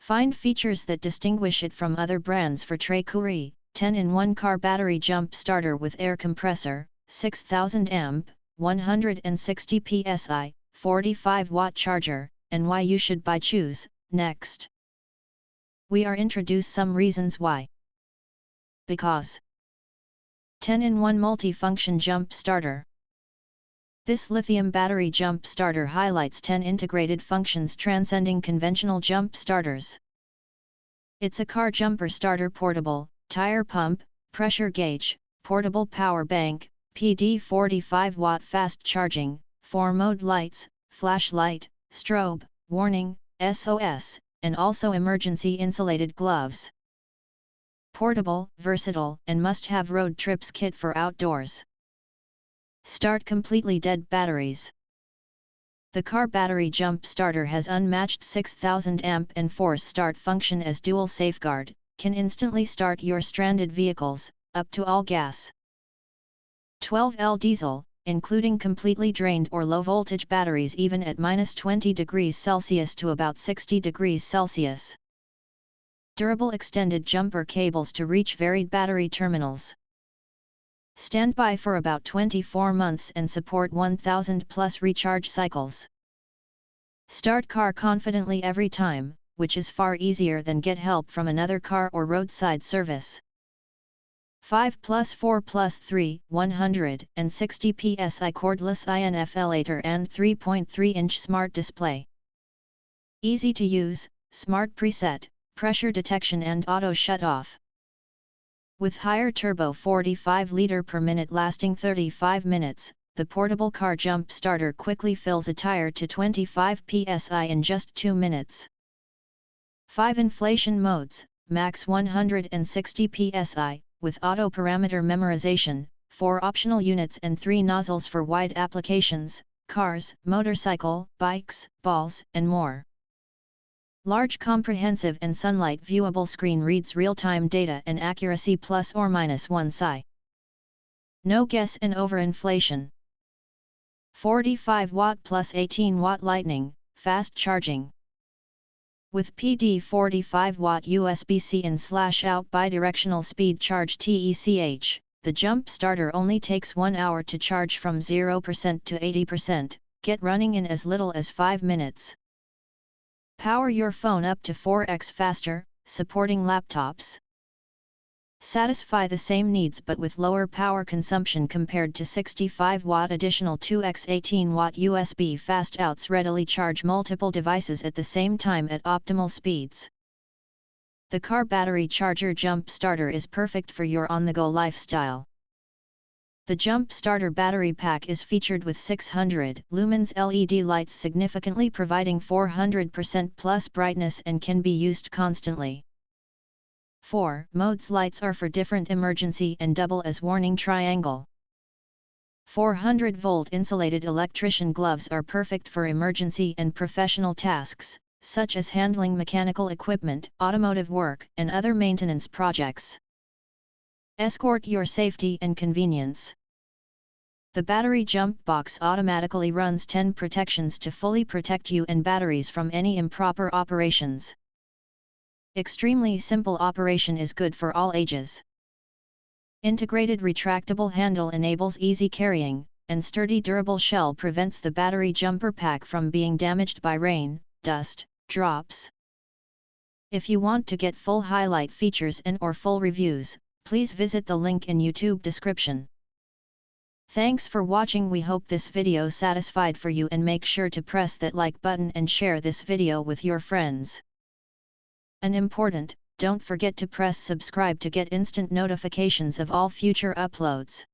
Find features that distinguish it from other brands for TREKURE. 10-in-1 car battery jump starter with air compressor, 6000 amp, 160 psi, 45 watt charger, and why you should buy choose. Next, we are introduce some reasons why. Because 10-in-1 multi-function jump starter. This lithium battery jump starter highlights 10 integrated functions transcending conventional jump starters. It's a car jumper starter, portable, tire pump, pressure gauge, portable power bank, PD 45 watt fast charging, 4-mode lights, flashlight, strobe, warning, SOS, and also emergency insulated gloves. Portable, versatile, and must-have road trips kit for outdoors. Start completely dead batteries. The car battery jump starter has unmatched 6000 amp and force start function as dual safeguard, can instantly start your stranded vehicles, up to all gas. 12L diesel, including completely drained or low voltage batteries even at -20 degrees Celsius to about 60 degrees Celsius. Durable extended jumper cables to reach varied battery terminals. Standby for about 24 months and support 1000 plus recharge cycles. Start car confidently every time, which is far easier than get help from another car or roadside service. 5+4+3, 160 psi cordless INFLATOR and 3.3-inch smart display. Easy to use, smart preset, pressure detection and auto shut off. With higher turbo 45 liter per minute lasting 35 minutes, the portable car jump starter quickly fills a tire to 25 psi in just 2 minutes. 5 inflation modes, max 160 psi, with auto parameter memorization, 4 optional units and 3 nozzles for wide applications, cars, motorcycle, bikes, balls, and more. Large comprehensive and sunlight viewable screen reads real-time data and accuracy ±1 psi. No guess and overinflation. 45 watt plus 18 watt lightning, fast charging. With PD 45 watt USB-C in/out bidirectional speed charge TECH, the jump starter only takes 1 hour to charge from 0% to 80%, get running in as little as 5 minutes. Power your phone up to 4x faster, supporting laptops. Satisfy the same needs but with lower power consumption compared to 65 watt additional 2x 18 watt USB fast outs. Readily charge multiple devices at the same time at optimal speeds. The car battery charger jump starter is perfect for your on-the-go lifestyle. The jump starter battery pack is featured with 600 lumens LED lights significantly providing 400% plus brightness and can be used constantly. 4 modes lights are for different emergency and double as warning triangle. 400 volt insulated electrician gloves are perfect for emergency and professional tasks, such as handling mechanical equipment, automotive work, and other maintenance projects. ESCORT your safety and convenience. The battery jump box automatically runs 10 protections to fully protect you and batteries from any improper operations. Extremely simple operation is good for all ages. Integrated retractable handle enables easy carrying, and sturdy durable shell prevents the battery jumper pack from being damaged by rain, dust, drops. If you want to get full highlight features and/or full reviews, please visit the link in YouTube description. Thanks for watching. We hope this video satisfied for you and make sure to press that like button and share this video with your friends. And important, don't forget to press subscribe to get instant notifications of all future uploads.